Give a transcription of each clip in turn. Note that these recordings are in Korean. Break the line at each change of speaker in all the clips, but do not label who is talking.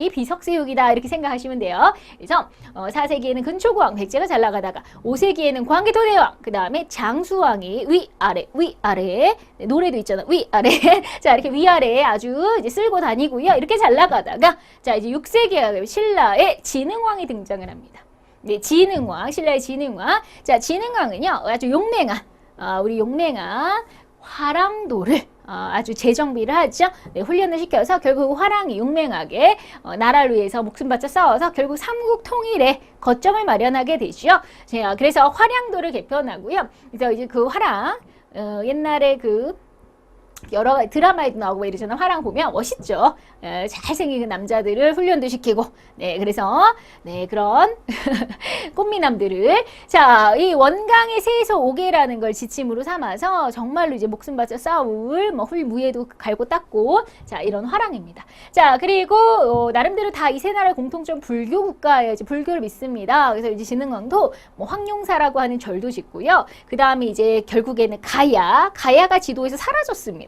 세력이 비석세육이다 이렇게 생각하시면 돼요. 그래서 4세기에는 근초고왕 백제가 잘 나가다가 5세기에는 광개토대왕 그 다음에 장수왕이 위아래 네, 노래도 있잖아 위아래 자 이렇게 위아래에 아주 이제 쓸고 다니고요. 이렇게 잘 나가다가 자 이제 6세기가 되면 신라의 진흥왕이 등장을 합니다. 네, 진흥왕 신라의 진흥왕 자 진흥왕은요 아주 용맹한 우리 용맹한 화랑도를 아주 재정비를 하죠. 네, 훈련을 시켜서 결국 화랑이 용맹하게 나라를 위해서 목숨 바쳐 싸워서 결국 삼국 통일의 거점을 마련하게 되죠. 자, 그래서 화량도를 개편하고요. 그래서 이제 그 화랑 옛날에 그 여러 가지 드라마에도 나오고 이러잖아요. 화랑 보면 멋있죠. 잘생긴 그 남자들을 훈련도 시키고 네 그래서 네 그런 꽃미남들을 자 이 원강의 세에서 오개라는 걸 지침으로 삼아서 정말로 이제 목숨 바쳐 싸울 뭐 훌무예도 갈고 닦고 자 이런 화랑입니다. 자 그리고 나름대로 다 이 세 나라의 공통점 불교 국가예요. 이제 불교를 믿습니다. 그래서 이제 진흥왕도 뭐 황룡사라고 하는 절도 짓고요. 그 다음에 이제 결국에는 가야가 지도에서 사라졌습니다.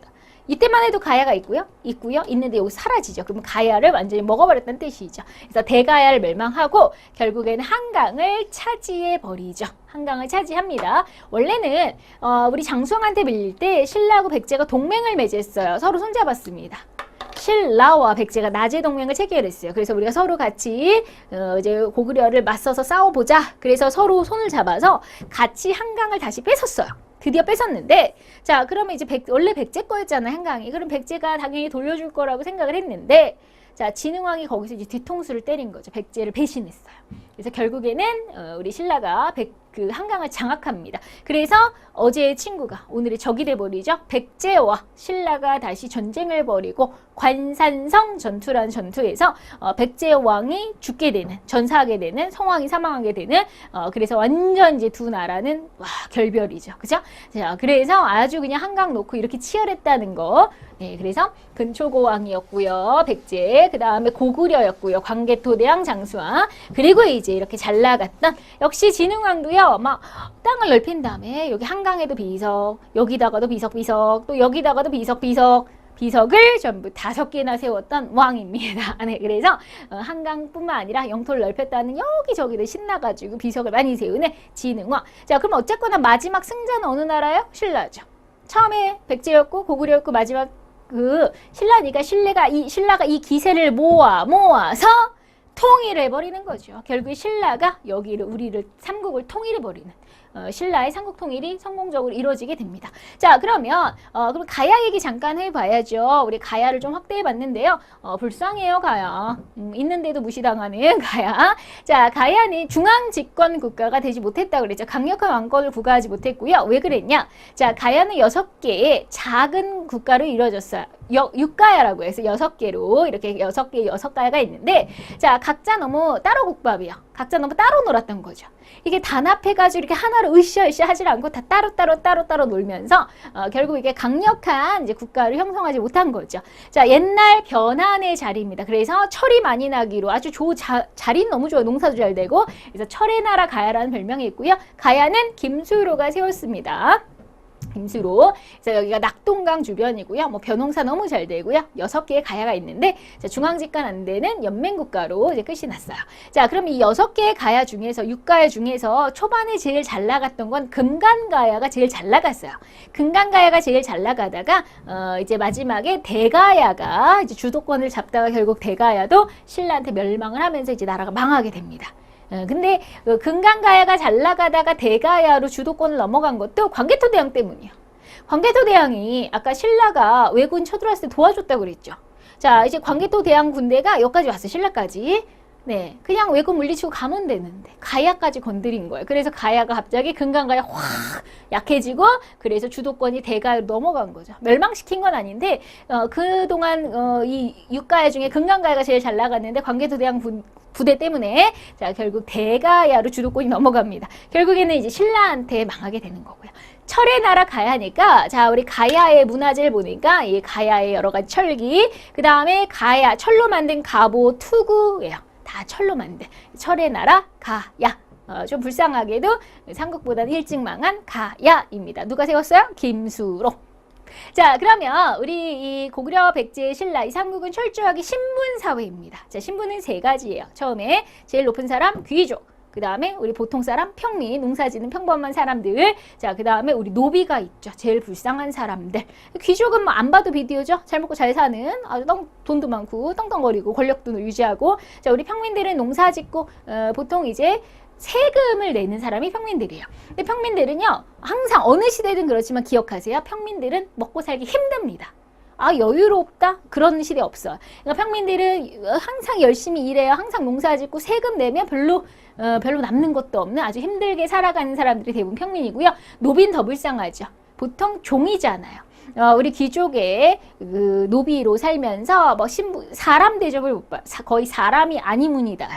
이때만 해도 가야가 있는데 여기 사라지죠. 그러면 가야를 완전히 먹어버렸다는 뜻이죠. 그래서 대가야를 멸망하고 결국에는 한강을 차지해버리죠. 한강을 차지합니다. 원래는 우리 장수왕한테 밀릴 때 신라하고 백제가 동맹을 맺었어요. 서로 손잡았습니다. 신라와 백제가 나제 동맹을 체결했어요. 그래서 우리가 서로 같이 이제 고구려를 맞서서 싸워보자. 그래서 서로 손을 잡아서 같이 한강을 다시 뺏었어요. 드디어 뺏었는데 자 그러면 이제 원래 백제 거였잖아 한강이. 그럼 백제가 당연히 돌려줄 거라고 생각을 했는데 자 진흥왕이 거기서 이제 뒤통수를 때린 거죠. 백제를 배신했어요. 그래서 결국에는 우리 신라가 그 한강을 장악합니다. 그래서 어제의 친구가 오늘의 적이 돼버리죠. 백제와 신라가 다시 전쟁을 벌이고 관산성 전투라는 전투에서 백제 왕이 죽게 되는 전사하게 되는 성왕이 사망하게 되는 그래서 완전 이제 두 나라는 와 결별이죠. 그죠? 자 그래서 아주 그냥 한강 놓고 이렇게 치열했다는 거. 네, 그래서 근초고왕이었고요. 백제, 그 다음에 고구려였고요. 광개토대왕 장수왕. 그리고 이제 이렇게 잘 나갔던 역시 진흥왕도요. 막 땅을 넓힌 다음에 여기 한강에도 비석, 여기다가도 비석비석, 또 여기다가도 비석비석. 비석을 전부 5개나 세웠던 왕입니다. 네, 그래서 한강뿐만 아니라 영토를 넓혔다는 여기저기를 신나가지고 비석을 많이 세우는 진흥왕. 자, 그럼 어쨌거나 마지막 승자는 어느 나라요? 신라죠. 처음에 백제였고 고구려였고 마지막 신라가 이 기세를 모아서 통일을 해버리는 거죠. 결국에 신라가 우리를 삼국을 통일해버리는 신라의 삼국 통일이 성공적으로 이루어지게 됩니다. 자 그러면 그럼 가야 얘기 잠깐 해봐야죠. 우리 가야를 좀 확대해봤는데요. 불쌍해요 가야. 있는데도 무시당하는 가야. 자 가야는 중앙집권 국가가 되지 못했다고 그랬죠. 강력한 왕권을 부과하지 못했고요. 왜 그랬냐? 자 가야는 6개의 작은 국가로 이루어졌어요. 육가야라고 해서 6개로 이렇게 6개 6가야가 있는데 자 각자 너무 따로 국밥이요. 각자 너무 따로 놀았던 거죠. 이게 단합해가지고 이렇게 하나로 으쌰으쌰 하질 않고 다 따로 놀면서 결국 이게 강력한 이제 국가를 형성하지 못한 거죠. 자 옛날 변한의 자리입니다. 그래서 철이 많이 나기로 아주 자리는 너무 좋아요. 농사도 잘 되고 그래서 철의 나라 가야라는 별명이 있고요. 가야는 김수로가 세웠습니다. 김수로. 그래서 여기가 낙동강 주변이고요. 뭐 벼농사 너무 잘 되고요. 6개의 가야가 있는데 자, 중앙집권 안 되는 연맹국가로 이제 끝이 났어요. 자, 그럼 이 6개의 가야 중에서 6가야 중에서 초반에 제일 잘 나갔던 건 금간가야가 제일 잘 나갔어요. 금간가야가 제일 잘 나가다가 이제 마지막에 대가야가 이제 주도권을 잡다가 결국 대가야도 신라한테 멸망을 하면서 이제 나라가 망하게 됩니다. 근데 금강가야가 잘 나가다가 대가야로 주도권을 넘어간 것도 광개토대왕 때문이에요. 광개토대왕이 아까 신라가 왜군 쳐들어왔을 때 도와줬다고 그랬죠. 자 이제 광개토대왕 군대가 여기까지 왔어. 신라까지. 네, 그냥 왜군 물리치고 가면 되는데 가야까지 건드린 거예요. 그래서 가야가 갑자기 금강가야 확 약해지고 그래서 주도권이 대가야로 넘어간 거죠. 멸망시킨 건 아닌데 그동안 이 6가야 중에 금강가야가 제일 잘 나갔는데 광개토대왕 부대 때문에 자 결국 대가야로 주도권이 넘어갑니다. 결국에는 이제 신라한테 망하게 되는 거고요. 철의 나라 가야니까 자 우리 가야의 문화재를 보니까 이 가야의 여러 가지 철기 그 다음에 가야 철로 만든 갑오 투구예요. 다 철로 만든 철의 나라 가야. 좀 불쌍하게도 삼국보다는 일찍 망한 가야입니다. 누가 세웠어요? 김수로. 자, 그러면 우리 이 고구려 백제 신라 이 삼국은 철저하게 신분 사회입니다. 자, 신분은 세 가지예요. 처음에 제일 높은 사람 귀족, 그 다음에 우리 보통 사람 평민, 농사짓는 평범한 사람들. 자, 그 다음에 우리 노비가 있죠. 제일 불쌍한 사람들. 귀족은 뭐 안 봐도 비디오죠. 잘 먹고 잘 사는, 아주 돈도 많고 떵떵거리고 권력도 유지하고. 자, 우리 평민들은 농사짓고 보통 이제 세금을 내는 사람이 평민들이에요. 근데 평민들은요, 항상 어느 시대든 그렇지만 기억하세요. 평민들은 먹고 살기 힘듭니다. 아, 여유롭다? 그런 시대 없어요. 그러니까 평민들은 항상 열심히 일해요. 항상 농사 짓고 세금 내면 별로 남는 것도 없는 아주 힘들게 살아가는 사람들이 대부분 평민이고요. 노비는 더 불쌍하죠. 보통 종이잖아요. 우리 귀족의 그 노비로 살면서 뭐 사람 대접을 못 받, 거의 사람이 아니문이다.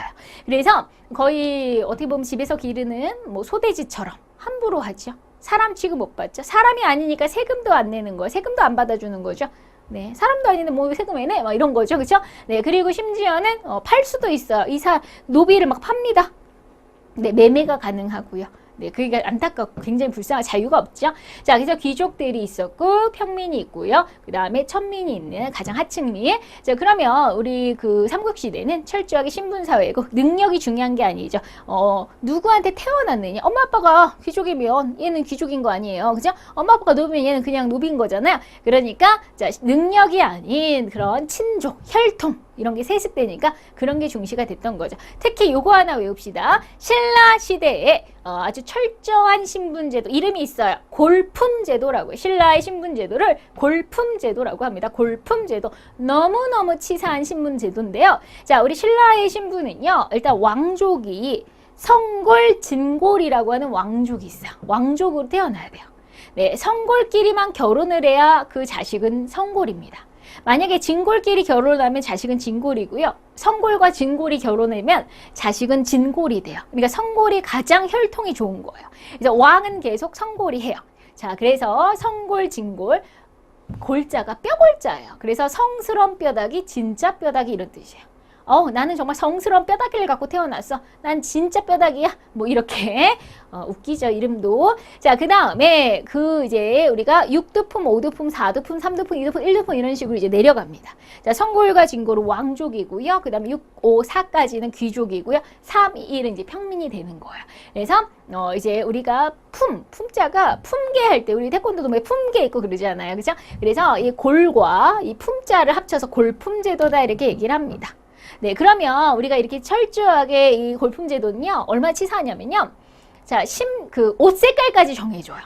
그래서 거의 어떻게 보면 집에서 기르는 뭐 소돼지처럼 함부로 하죠. 사람 취급 못 받죠. 사람이 아니니까 세금도 안 내는 거예요. 세금도 안 받아주는 거죠. 네, 사람도 아닌데 뭐 세금 왜 내? 막 이런 거죠. 그렇죠? 네, 그리고 심지어는 팔 수도 있어요. 노비를 막 팝니다. 네, 매매가 가능하고요. 네, 그게 안타깝고 굉장히 불쌍한 자유가 없죠. 자, 그래서 귀족들이 있었고 평민이 있고요. 그 다음에 천민이 있는 가장 하층민. 자, 그러면 우리 그 삼국시대는 철저하게 신분사회고 능력이 중요한 게 아니죠. 누구한테 태어났느냐. 엄마 아빠가 귀족이면 얘는 귀족인 거 아니에요. 그죠? 엄마 아빠가 노비면 얘는 그냥 노비인 거잖아요. 그러니까 자, 능력이 아닌 그런 친족, 혈통 이런 게 세습되니까 그런 게 중시가 됐던 거죠. 특히 요거 하나 외웁시다. 신라 시대에 아주 철저한 신분제도, 이름이 있어요. 골품제도라고요. 신라의 신분제도를 골품제도라고 합니다. 골품제도. 너무너무 치사한 신분제도인데요. 자, 우리 신라의 신분은요. 일단 왕족이 성골, 진골이라고 하는 왕족이 있어요. 왕족으로 태어나야 돼요. 네, 성골끼리만 결혼을 해야 그 자식은 성골입니다. 만약에 진골끼리 결혼하면 자식은 진골이고요. 성골과 진골이 결혼하면 자식은 진골이 돼요. 그러니까 성골이 가장 혈통이 좋은 거예요. 그래서 왕은 계속 성골이 해요. 자, 그래서 성골, 진골, 골자가 뼈골자예요. 그래서 성스러운 뼈다귀, 진짜 뼈다귀 이런 뜻이에요. 나는 정말 성스러운 뼈다귀를 갖고 태어났어. 난 진짜 뼈다귀야. 뭐 이렇게 웃기죠, 이름도. 자, 그 다음에 이제 우리가 6두품, 5두품, 4두품, 3두품, 2두품, 1두품 이런 식으로 이제 내려갑니다. 자, 성골과 진골은 왕족이고요. 그 다음에 6, 5, 4까지는 귀족이고요. 3, 2, 1은 이제 평민이 되는 거예요. 그래서 이제 우리가 품자가 품계할 때 우리 태권도도 뭐 품계 있고 그러잖아요. 그죠? 그래서 이 골과 이 품자를 합쳐서 골품제도다 이렇게 얘기를 합니다. 네, 그러면 우리가 이렇게 철저하게 이 골품제도는요, 얼마나 치사하냐면요. 자, 옷 색깔까지 정해줘요.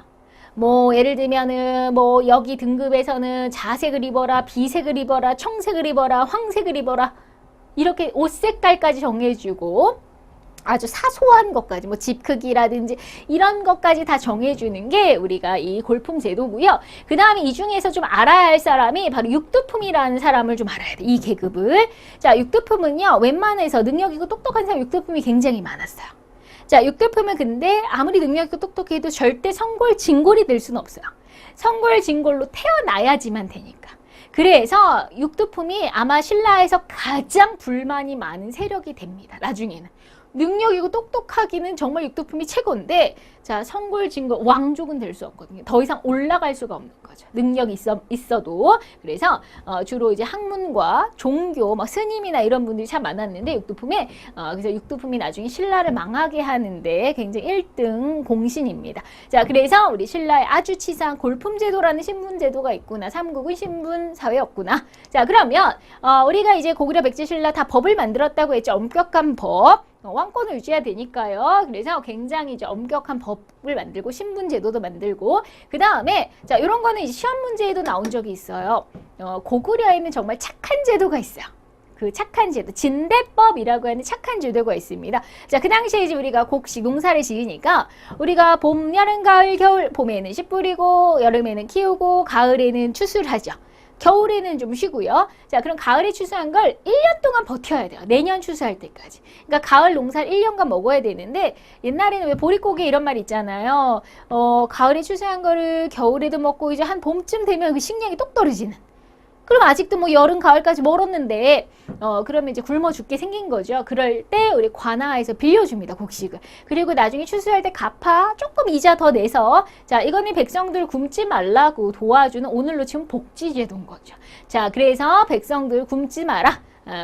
뭐, 예를 들면은, 뭐, 여기 등급에서는 자색을 입어라, 비색을 입어라, 청색을 입어라, 황색을 입어라. 이렇게 옷 색깔까지 정해주고, 아주 사소한 것까지, 뭐 집 크기라든지 이런 것까지 다 정해주는 게 우리가 이 골품 제도고요. 그 다음에 이 중에서 좀 알아야 할 사람이 바로 육두품이라는 사람을 좀 알아야 돼. 이 계급을. 자, 육두품은요, 웬만해서 능력 있고 똑똑한 사람 육두품이 굉장히 많았어요. 자, 육두품은 근데 아무리 능력 있고 똑똑해도 절대 성골, 진골이 될 수는 없어요. 성골, 진골로 태어나야지만 되니까. 그래서 육두품이 아마 신라에서 가장 불만이 많은 세력이 됩니다. 나중에는. 능력이고 똑똑하기는 정말 육두품이 최고인데, 자, 성골, 진골, 왕족은 될 수 없거든요. 더 이상 올라갈 수가 없는 거죠. 능력이 있어도. 그래서 주로 이제 학문과 종교, 막 스님이나 이런 분들이 참 많았는데, 육두품에, 그래서 육두품이 나중에 신라를 망하게 하는데 굉장히 1등 공신입니다. 자, 그래서 우리 신라의 아주 치사한 골품제도라는 신분제도가 있구나. 삼국은 신분사회였구나. 자, 그러면 우리가 이제 고구려 백제 신라 다 법을 만들었다고 했죠. 엄격한 법. 왕권을 유지해야 되니까요. 그래서 굉장히 이제 엄격한 법을 만들고 신분제도도 만들고, 그 다음에 자, 이런 거는 이제 시험 문제에도 나온 적이 있어요. 고구려에는 정말 착한 제도가 있어요. 그 착한 제도, 진대법이라고 하는 착한 제도가 있습니다. 자, 그 당시에 이제 우리가 곡식 농사를 지으니까 우리가 봄, 여름, 가을, 겨울, 봄에는 씨 뿌리고, 여름에는 키우고, 가을에는 추수를 하죠. 겨울에는 좀 쉬고요. 자, 그럼 가을에 추수한 걸 1년 동안 버텨야 돼요. 내년 추수할 때까지. 그러니까 가을 농사를 1년간 먹어야 되는데, 옛날에는 왜 보릿고개 이런 말 있잖아요. 가을에 추수한 거를 겨울에도 먹고 이제 한 봄쯤 되면 그 식량이 똑 떨어지는. 그럼 아직도 뭐 여름, 가을까지 멀었는데 그러면 이제 굶어 죽게 생긴 거죠. 그럴 때 우리 관아에서 빌려줍니다. 곡식을. 그리고 나중에 추수할 때 갚아 조금 이자 더 내서 자 이거는 백성들 굶지 말라고 도와주는 오늘로 치면 복지제도인 거죠. 자 그래서 백성들 굶지 마라.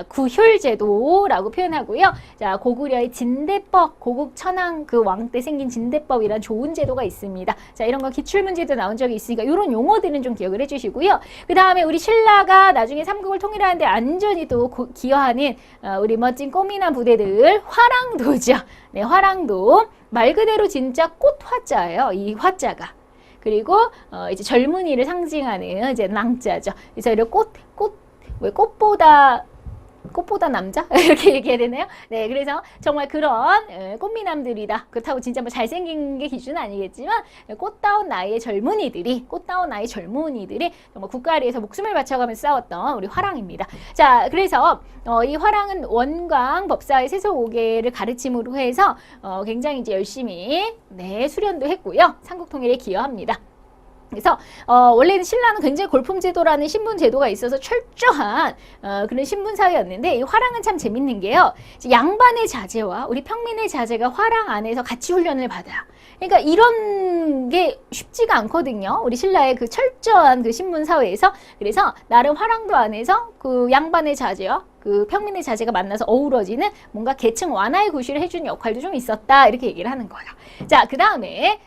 구휼제도라고 표현하고요. 자, 고구려의 진대법, 고국 천황 그 왕 때 생긴 진대법이란 좋은 제도가 있습니다. 자, 이런 거 기출문제도 나온 적이 있으니까 이런 용어들은 좀 기억을 해주시고요. 그 다음에 우리 신라가 나중에 삼국을 통일하는데 안전히 또 기여하는 우리 멋진 꽃미남 부대들 화랑도죠. 네, 화랑도 말 그대로 진짜 꽃 화자예요. 이 화자가. 그리고 이제 젊은이를 상징하는 이제 랑자죠. 그래서 이런 왜 꽃보다 남자? 이렇게 얘기해야 되나요? 네, 그래서 정말 그런 꽃미남들이다. 그렇다고 진짜 뭐 잘생긴 게 기준은 아니겠지만 꽃다운 나이의 젊은이들이 정말 국가를 위해서 목숨을 바쳐가면서 싸웠던 우리 화랑입니다. 자, 그래서 이 화랑은 원광 법사의 세속오계를 가르침으로 해서 굉장히 이제 열심히 수련도 했고요. 삼국통일에 기여합니다. 그래서 원래는 신라는 굉장히 골품제도라는 신분제도가 있어서 철저한 그런 신분사회였는데 이 화랑은 참 재밌는 게요. 양반의 자제와 우리 평민의 자제가 화랑 안에서 같이 훈련을 받아요. 그러니까 이런 게 쉽지가 않거든요. 우리 신라의 그 철저한 그 신분사회에서. 그래서 나름 화랑도 안에서 그 양반의 자제와 그 평민의 자제가 만나서 어우러지는 뭔가 계층 완화의 구실을 해주는 역할도 좀 있었다. 이렇게 얘기를 하는 거예요. 자, 그 다음에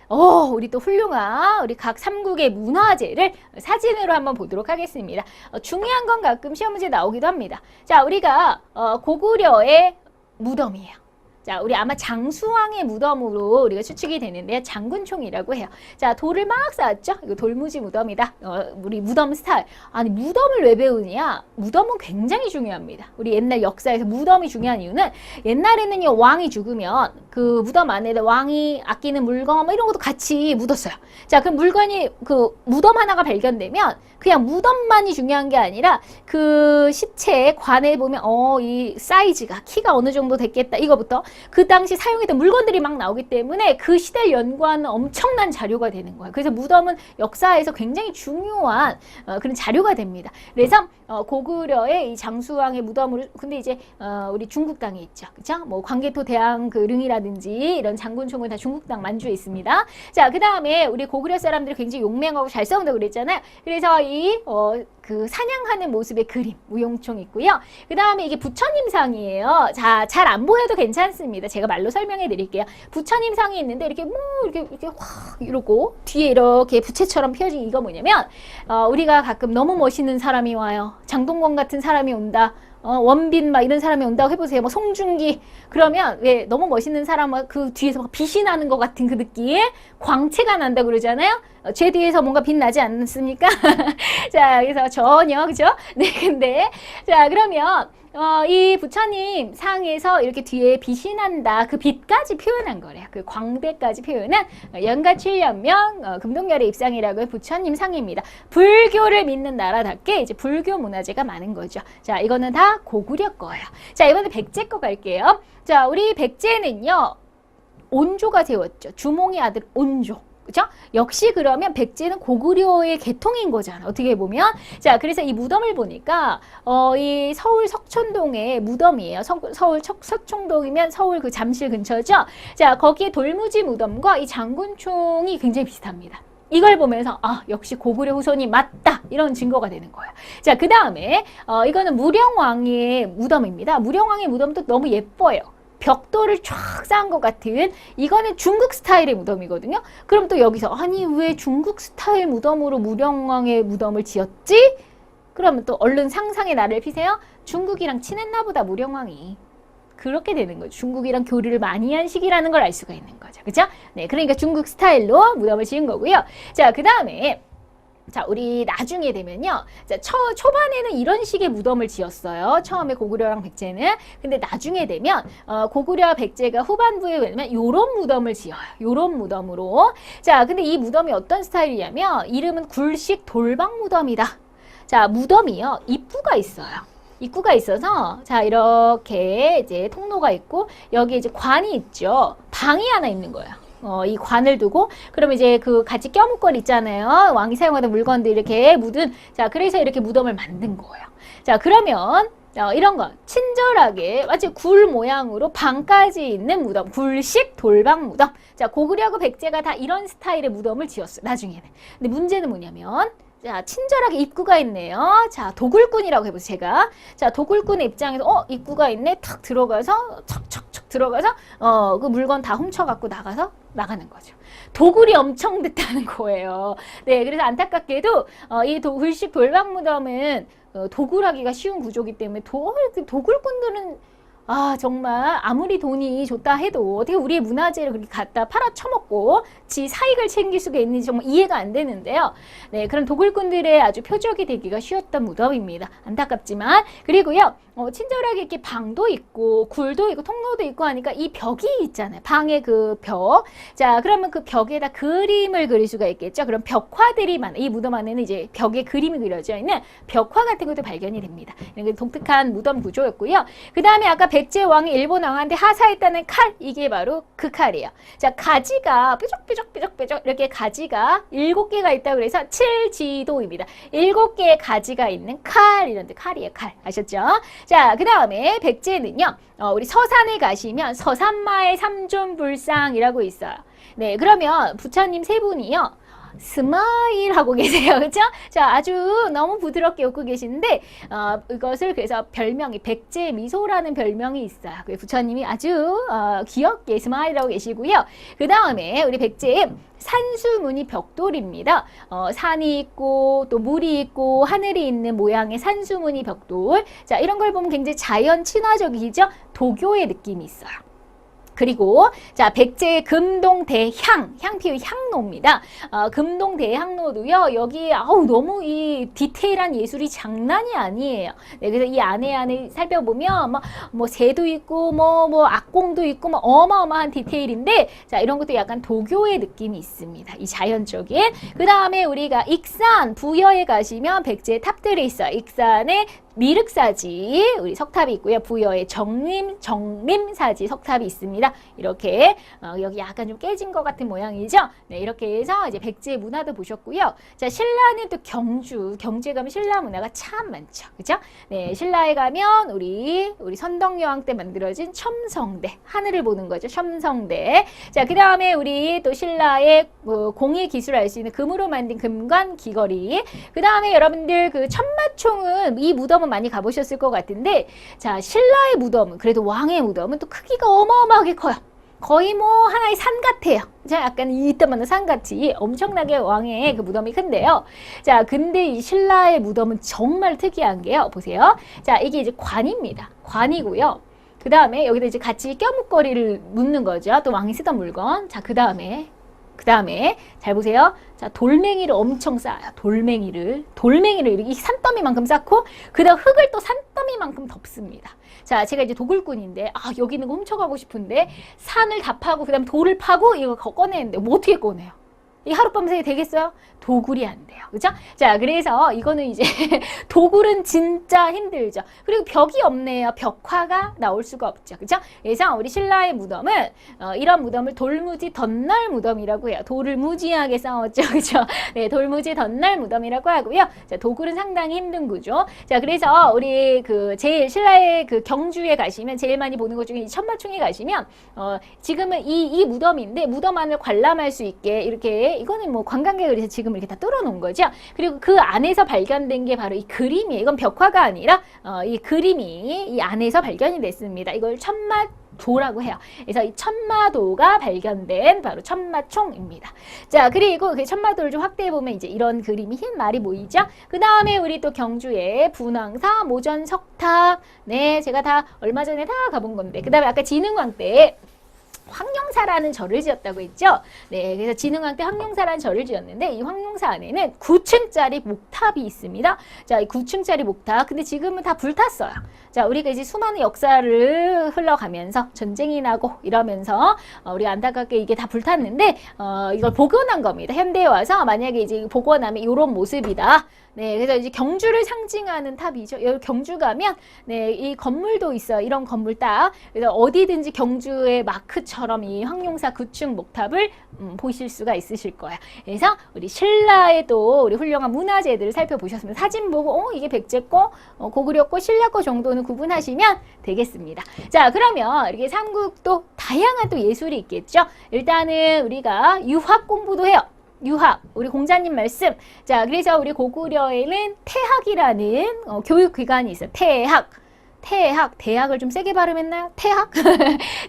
우리 또 훌륭한 우리 각 삼국의 문화재를 사진으로 한번 보도록 하겠습니다. 중요한 건 가끔 시험 문제 나오기도 합니다. 자, 우리가 고구려의 무덤이에요. 자, 우리 아마 장수왕의 무덤으로 우리가 추측이 되는데요. 장군총이라고 해요. 자, 돌을 막 쌓았죠? 이거 돌무지 무덤이다. 우리 무덤 스타일. 아니, 무덤을 왜 배우느냐? 무덤은 굉장히 중요합니다. 우리 옛날 역사에서 무덤이 중요한 이유는 옛날에는요, 왕이 죽으면 그 무덤 안에 왕이 아끼는 물건 뭐 이런 것도 같이 묻었어요. 자, 그 물건이 그 무덤 하나가 발견되면 그냥 무덤만이 중요한 게 아니라 그 시체의 관에 보면 이 사이즈가 키가 어느 정도 됐겠다. 이거부터 그 당시 사용했던 물건들이 막 나오기 때문에 그 시대를 연구하는 엄청난 자료가 되는 거예요. 그래서 무덤은 역사에서 굉장히 중요한 그런 자료가 됩니다. 그래서 고구려의 이 장수왕의 무덤으로 근데 이제 우리 중국 땅에 있죠. 그죠? 뭐 광개토 대왕 그 릉이라든지 이런 장군총은 다 중국 땅 만주에 있습니다. 자, 그다음에 우리 고구려 사람들이 굉장히 용맹하고 잘 싸운다고 그랬잖아요. 그래서 이 그 사냥하는 모습의 그림 무용총 있고요. 그 다음에 이게 부처님상이에요. 자, 잘 안 보여도 괜찮습니다. 제가 말로 설명해 드릴게요. 부처님상이 있는데 이렇게 이렇게 확 이러고 뒤에 이렇게 부채처럼 펴진 이거 뭐냐면 우리가 가끔 너무 멋있는 사람이 와요. 장동건 같은 사람이 온다. 원빈 막 이런 사람이 온다고 해보세요. 뭐 송중기 그러면 왜 너무 멋있는 사람은 그 뒤에서 막 빛이 나는 것 같은 그 느낌 광채가 난다고 그러잖아요. 제 뒤에서 뭔가 빛 나지 않습니까? 자, 그래서 전혀 그죠? 네, 근데 자 그러면 이 부처님 상에서 이렇게 뒤에 빛이 난다. 그 빛까지 표현한 거래요. 그 광배까지 표현한 연가칠년명 금동열의 입상이라고 부처님 상입니다. 불교를 믿는 나라답게 이제 불교 문화재가 많은 거죠. 자, 이거는 다 고구려 거예요. 자, 이번에 백제 거 갈게요. 자, 우리 백제는요. 온조가 세웠죠. 주몽의 아들 온조. 그죠? 역시 그러면 백제는 고구려의 계통인 거잖아. 어떻게 보면. 자, 그래서 이 무덤을 보니까, 이 서울 석촌동의 무덤이에요. 서울 석촌동이면 서울 그 잠실 근처죠? 자, 거기에 돌무지 무덤과 이 장군총이 굉장히 비슷합니다. 이걸 보면서, 역시 고구려 후손이 맞다. 이런 증거가 되는 거예요. 자, 그 다음에, 이거는 무령왕의 무덤입니다. 무령왕의 무덤도 너무 예뻐요. 벽돌을 쫙 쌓은 것 같은 이거는 중국 스타일의 무덤이거든요. 그럼 또 여기서 아니 왜 중국 스타일 무덤으로 무령왕의 무덤을 지었지? 그러면 또 얼른 상상의 나를 피세요. 중국이랑 친했나 보다 무령왕이. 그렇게 되는 거죠. 중국이랑 교류를 많이 한 시기라는 걸 알 수가 있는 거죠. 그죠? 네, 그러니까 중국 스타일로 무덤을 지은 거고요. 자, 그 다음에 자, 우리 나중에 되면요. 자, 초반에는 이런 식의 무덤을 지었어요. 처음에 고구려랑 백제는. 근데 나중에 되면, 고구려와 백제가 후반부에 되면 요런 무덤을 지어요. 요런 무덤으로. 자, 근데 이 무덤이 어떤 스타일이냐면, 이름은 굴식 돌방 무덤이다. 자, 무덤이요. 입구가 있어요. 입구가 있어서, 자, 이렇게 이제 통로가 있고, 여기 이제 관이 있죠. 방이 하나 있는 거예요. 이 관을 두고 그러면 이제 그 같이 껴묵걸 있잖아요. 왕이 사용하던 물건들 이렇게 묻은 자 그래서 이렇게 무덤을 만든 거예요. 자 그러면 이런 거 친절하게 마치 굴 모양으로 방까지 있는 무덤 굴식 돌방 무덤 자 고구려하고 백제가 다 이런 스타일의 무덤을 지었어요. 나중에는. 근데 문제는 뭐냐면 자, 친절하게 입구가 있네요. 자, 도굴꾼이라고 해보세요, 제가. 자, 도굴꾼의 입장에서, 입구가 있네. 탁 들어가서, 척척척 들어가서, 그 물건 다 훔쳐갖고 나가는 거죠. 도굴이 엄청 됐다는 거예요. 네, 그래서 안타깝게도, 이 굴식 돌방 무덤은 도굴하기가 쉬운 구조이기 때문에, 도굴꾼들은 정말 아무리 돈이 좋다 해도 어떻게 우리의 문화재를 그렇게 갖다 팔아쳐먹고 지 사익을 챙길 수가 있는지 정말 이해가 안 되는데요. 네, 그런 도굴꾼들의 아주 표적이 되기가 쉬웠던 무덤입니다. 안타깝지만 그리고요. 친절하게 이렇게 방도 있고 굴도 있고 통로도 있고 하니까 이 벽이 있잖아요. 방의 그 벽. 자, 그러면 그 벽에다 그림을 그릴 수가 있겠죠. 그럼 벽화들이 많아. 이 무덤 안에는 이제 벽에 그림이 그려져 있는 벽화 같은 것도 발견이 됩니다. 이런 게 독특한 무덤 구조였고요. 그 다음에 아까 백제 왕이 일본 왕한테 하사했다는 칼, 이게 바로 그 칼이에요. 자, 가지가 뾰족뾰족뾰족뾰족 이렇게 가지가 7개가 있다고 그래서 칠지도입니다. 7개의 가지가 있는 칼, 이런 데 칼이에요. 칼. 아셨죠? 자, 그 다음에 백제는요, 우리 서산에 가시면 서산마의 삼존불상이라고 있어요. 네, 그러면 부처님 세 분이요, 스마일 하고 계세요. 그렇죠? 자, 아주 너무 부드럽게 웃고 계시는데 이것을 그래서 별명이 백제 미소라는 별명이 있어요. 부처님이 아주 귀엽게 스마일하고 계시고요. 그 다음에 우리 백제의 산수무늬 벽돌입니다. 산이 있고 또 물이 있고 하늘이 있는 모양의 산수무늬 벽돌. 자, 이런 걸 보면 굉장히 자연 친화적이죠? 도교의 느낌이 있어요. 그리고 자 백제의 금동대향, 향피의 향로입니다. 금동대향로도요. 여기 너무 이 디테일한 예술이 장난이 아니에요. 네, 그래서 이 안에 살펴보면 뭐 새도 있고 뭐 악공도 있고 뭐 어마어마한 디테일인데 자 이런 것도 약간 도교의 느낌이 있습니다. 이 자연적인. 그 다음에 우리가 익산 부여에 가시면 백제의 탑들이 있어요. 익산에 미륵사지 우리 석탑이 있고요. 부여에 정림사지 석탑이 있습니다. 이렇게 여기 약간 좀 깨진 것 같은 모양이죠. 네, 이렇게 해서 이제 백제 문화도 보셨고요. 자, 신라는 또 경주에 가면 신라 문화가 참 많죠. 그죠? 네, 신라에 가면 우리 선덕여왕 때 만들어진 첨성대, 하늘을 보는 거죠. 첨성대. 자, 그 다음에 우리 또 신라의 공예 기술을 알 수 있는 금으로 만든 금관 귀걸이. 그 다음에 여러분들 그 천마총은 이 무덤은 많이 가보셨을 것 같은데 자 신라의 무덤은 그래도 왕의 무덤은 또 크기가 어마어마하게 커요. 거의 뭐 하나의 산 같아요. 자 약간 이따만한 산같이 엄청나게 왕의 그 무덤이 큰데요. 자 근데 이 신라의 무덤은 정말 특이한 게요. 보세요. 자 이게 이제 관입니다. 관이고요. 그 다음에 여기다 이제 같이 껴묵거리를 묻는 거죠. 또 왕이 쓰던 물건. 자 그 다음에 잘 보세요. 자, 돌멩이를 엄청 쌓아요. 돌멩이를 이렇게 산더미만큼 쌓고 그다음 흙을 또 산더미만큼 덮습니다. 자, 제가 이제 도굴꾼인데 여기 있는 거 훔쳐가고 싶은데 산을 다 파고 그다음 돌을 파고 이거 꺼내는데 뭐 어떻게 꺼내요? 이 하룻밤 새에 되겠어요? 도굴이 안 돼요. 그죠? 자, 그래서 이거는 이제 도굴은 진짜 힘들죠. 그리고 벽이 없네요. 벽화가 나올 수가 없죠. 그죠? 그래서 우리 신라의 무덤은 이런 무덤을 돌무지 덧날 무덤이라고 해요. 돌을 무지하게 쌓았죠. 그죠? 네, 돌무지 덧날 무덤이라고 하고요. 자, 도굴은 상당히 힘든 구조. 자, 그래서 우리 제일 신라의 경주에 가시면 제일 많이 보는 것 중에 이 천마총에 가시면 지금은 이 무덤인데 무덤 안을 관람할 수 있게 이렇게 이거는 뭐 관광객을 지금 이렇게 다 뚫어놓은 거죠. 그리고 그 안에서 발견된 게 바로 이 그림이에요. 이건 벽화가 아니라 이 그림이 이 안에서 발견이 됐습니다. 이걸 천마도라고 해요. 그래서 이 천마도가 발견된 바로 천마총입니다. 자, 그리고 그 천마도를 좀 확대해 보면 이제 이런 그림이 흰 말이 보이죠. 그 다음에 우리 또 경주에 분황사, 모전석탑, 네, 제가 다 얼마 전에 다 가본 건데, 그 다음에 아까 진흥왕 때. 황룡사라는 절을 지었다고 했죠. 네, 그래서 진흥왕 때 황룡사라는 절을 지었는데 이 황룡사 안에는 9층짜리 목탑이 있습니다. 자, 이 9층짜리 목탑. 근데 지금은 다 불탔어요. 자, 우리가 이제 수많은 역사를 흘러가면서 전쟁이 나고 이러면서 우리가 안타깝게 이게 다 불탔는데 이걸 복원한 겁니다. 현대에 와서 만약에 이제 복원하면 이런 모습이다. 네, 그래서 이제 경주를 상징하는 탑이죠. 여기 경주 가면 네, 이 건물도 있어요. 이런 건물 딱. 그래서 어디든지 경주의 마크처럼 이 황룡사 구층 목탑을 보실 수가 있으실 거야. 그래서 우리 신라의 또 우리 훌륭한 문화재들을 살펴보셨으면 사진 보고 이게 백제 거, 고구려 거, 신라 거 정도는 구분하시면 되겠습니다. 자, 그러면 이렇게 삼국도 다양한 또 예술이 있겠죠. 일단은 우리가 유학 공부도 해요. 유학, 우리 공자님 말씀. 자, 그래서 우리 고구려에는 태학이라는 교육기관이 있어요. 대학을 좀 세게 발음했나요? 태학?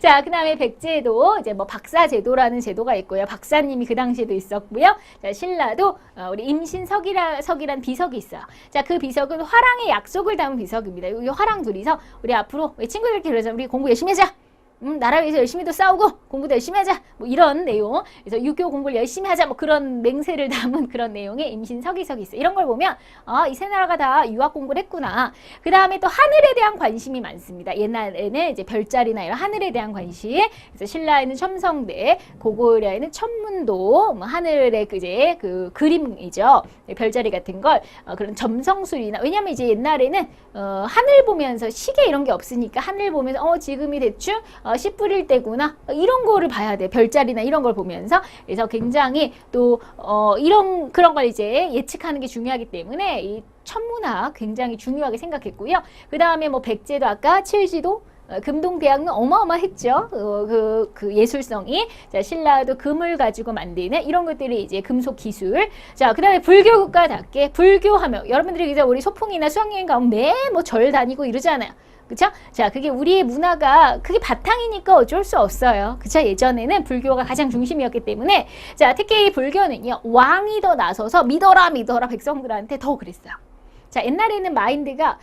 자, 그 다음에 백제도 이제 뭐 박사제도라는 제도가 있고요. 박사님이 그 당시에도 있었고요. 자, 신라도 우리 임신석이란 비석이 있어요. 자, 그 비석은 화랑의 약속을 담은 비석입니다. 이 화랑 둘이서 우리 앞으로 우리 친구들끼리 그러자. 우리 공부 열심히 하자. 나라 위해서 열심히도 싸우고 공부도 열심히 하자 뭐 이런 내용. 그래서 유교 공부를 열심히 하자 뭐 그런 맹세를 담은 그런 내용의 임신서기석이 있어요. 이런 걸 보면 이 세 나라가 다 유학 공부를 했구나. 그 다음에 또 하늘에 대한 관심이 많습니다. 옛날에는 이제 별자리나 이런 하늘에 대한 관심. 그래서 신라에는 첨성대, 고구려에는 천문도, 뭐 하늘의 이제 그 그림이죠. 별자리 같은 걸 그런 점성술이나, 왜냐면 이제 옛날에는 하늘 보면서 시계 이런 게 없으니까 하늘 보면서 지금이 대충 씨 뿌릴 때구나 이런 거를 봐야 돼. 별자리나 이런 걸 보면서. 그래서 굉장히 또 그런 걸 이제 예측하는 게 중요하기 때문에 이 천문학 굉장히 중요하게 생각했고요. 그 다음에 뭐 백제도 아까 칠지도, 금동대학은 어마어마했죠. 그 예술성이. 자, 신라도 금을 가지고 만드는 이런 것들이 이제 금속 기술. 자, 그 다음에 불교 국가답게 불교하면 여러분들이 이제 우리 소풍이나 수학여행 가면 매 뭐 절 다니고 이러잖아요. 그쵸? 자, 그게 우리의 문화가 그게 바탕이니까 어쩔 수 없어요. 그쵸? 예전에는 불교가 가장 중심이었기 때문에. 자, 특히 이 불교는요, 왕이 더 나서서 믿어라 백성들한테 더 그랬어요. 자, 옛날에는 마인드가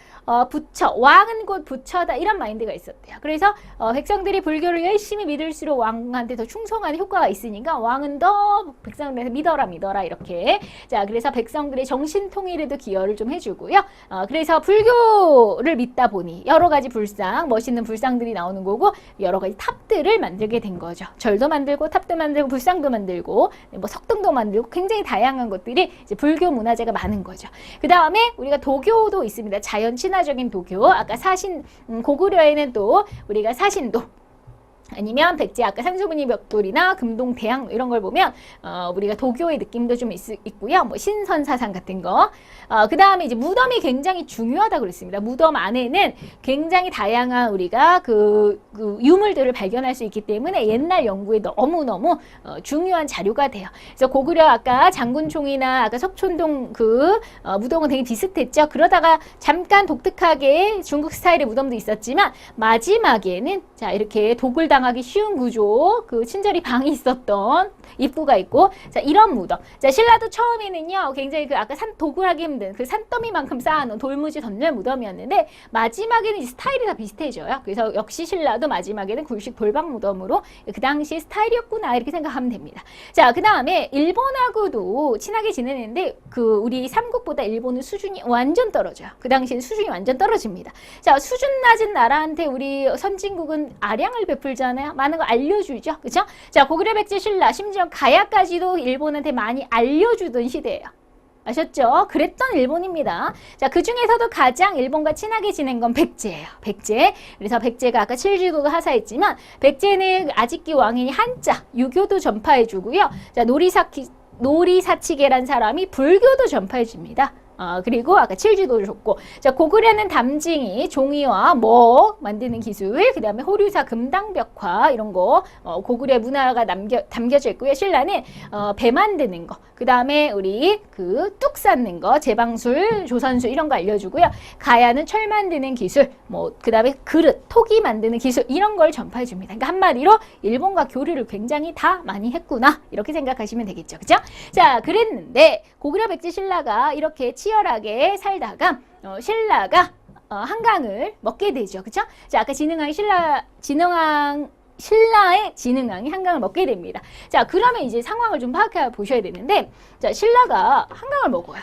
부처, 왕은 곧 부처다 이런 마인드가 있었대요. 그래서 백성들이 불교를 열심히 믿을수록 왕한테 더 충성하는 효과가 있으니까 왕은 더 백성들한테 믿어라 이렇게. 자, 그래서 백성들의 정신 통일에도 기여를 좀 해주고요. 그래서 불교를 믿다 보니 여러 가지 멋있는 불상들이 나오는 거고 여러 가지 탑들을 만들게 된 거죠. 절도 만들고 탑도 만들고 불상도 만들고 뭐 석등도 만들고 굉장히 다양한 것들이 이제 불교 문화재가 많은 거죠. 그 다음에 우리가 도교도 있습니다. 자연 친화적인 도교. 아까 고구려에는 또 우리가 사신도, 아니면 백제 아까 상주문이 벽돌이나 금동대학 이런 걸 보면 우리가 도교의 느낌도 좀 있고요. 뭐 신선사상 같은 거. 그 다음에 이제 무덤이 굉장히 중요하다고 그랬습니다. 무덤 안에는 굉장히 다양한 우리가 그 유물들을 발견할 수 있기 때문에 옛날 연구에 너무너무 중요한 자료가 돼요. 그래서 고구려 아까 장군총이나 아까 석촌동 무덤은 되게 비슷했죠. 그러다가 잠깐 독특하게 중국 스타일의 무덤도 있었지만 마지막에는 자, 이렇게 독을 당하기 쉬운 구조, 친절히 방이 있었던 입구가 있고, 자, 이런 무덤. 자, 신라도 처음에는요, 굉장히 아까 독을 하기 힘든 산더미만큼 쌓아놓은 돌무지 덧낼 무덤이었는데, 마지막에는 스타일이 다 비슷해져요. 그래서 역시 신라도 마지막에는 굴식 돌방 무덤으로 그 당시 스타일이었구나, 이렇게 생각하면 됩니다. 자, 그 다음에 일본하고도 친하게 지내는데, 우리 삼국보다 일본은 수준이 완전 떨어져요. 그 당시엔 수준이 완전 떨어집니다. 자, 수준 낮은 나라한테 우리 선진국은 아량을 베풀잖아요. 많은 거 알려주죠. 그쵸? 자, 고구려, 백제, 신라, 심지어 가야까지도 일본한테 많이 알려주던 시대예요. 아셨죠? 그랬던 일본입니다. 자, 그 중에서도 가장 일본과 친하게 지낸 건 백제예요. 백제. 그래서 백제가 아까 칠지도도 하사했지만 백제는 아직기 왕이 한자, 유교도 전파해주고요. 자, 노리사치계란 사람이 불교도 전파해줍니다. 그리고 아까 칠지도를 줬고, 자, 고구려는 담징이 종이와 뭐 만드는 기술, 그 다음에 호류사 금당벽화 이런 거 고구려 문화가 담겨져 있고요. 신라는 배 만드는 거, 그 다음에 우리 뚝 쌓는 거, 제방술, 조선술 이런 거 알려주고요. 가야는 철 만드는 기술, 뭐 그 다음에 그릇, 토기 만드는 기술 이런 걸 전파해 줍니다. 그러니까 한마디로 일본과 교류를 굉장히 다 많이 했구나 이렇게 생각하시면 되겠죠. 그죠? 자, 그랬는데 고구려, 백제, 신라가 이렇게 치열하게 살다가 신라가 한강을 먹게 되죠. 그쵸? 자, 아까 신라의 진흥왕이 한강을 먹게 됩니다. 자, 그러면 이제 상황을 좀 파악해 보셔야 되는데, 자, 신라가 한강을 먹어요.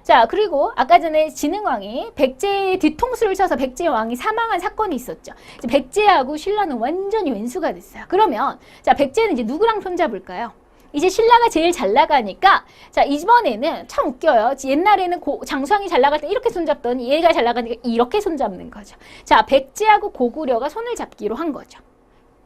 자, 그리고 아까 전에 진흥왕이 백제의 뒤통수를 쳐서 백제왕이 사망한 사건이 있었죠. 이제 백제하고 신라는 완전히 왼수가 됐어요. 그러면 자, 백제는 이제 누구랑 손잡을까요? 이제 신라가 제일 잘 나가니까 자 이번에는 참 웃겨요. 옛날에는 장수왕이 잘 나갈 때 이렇게 손잡더니 얘가 잘 나가니까 이렇게 손잡는 거죠. 자 백제하고 고구려가 손을 잡기로 한 거죠.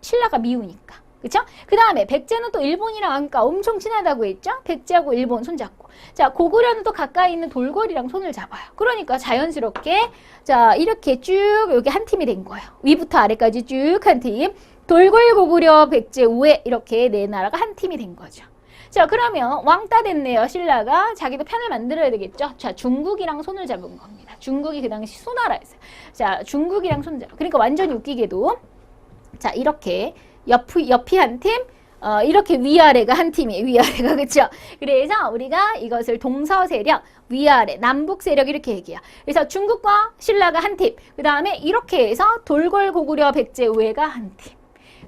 신라가 미우니까. 그쵸? 그 다음에 백제는 또 일본이랑 아까 엄청 친하다고 했죠? 백제하고 일본 손잡고. 자, 고구려는 또 가까이 있는 돌궐이랑 손을 잡아요. 그러니까 자연스럽게 자, 이렇게 쭉 여기 한 팀이 된 거예요. 위부터 아래까지 쭉 한 팀. 돌궐, 고구려, 백제, 우회 이렇게 네 나라가 한 팀이 된 거죠. 자, 그러면 왕따 됐네요. 신라가 자기도 편을 만들어야 되겠죠? 자, 중국이랑 손을 잡은 겁니다. 중국이 그 당시 수나라였어요. 자, 중국이랑 손 잡아. 그러니까 완전히 웃기게도 자, 이렇게 옆이 한 팀, 이렇게 위아래가 한 팀이에요. 위아래가, 그쵸? 그래서 우리가 이것을 동서 세력, 위아래, 남북 세력 이렇게 얘기해요. 그래서 중국과 신라가 한 팀, 그 다음에 이렇게 해서 돌궐, 고구려, 백제, 우회가 한 팀.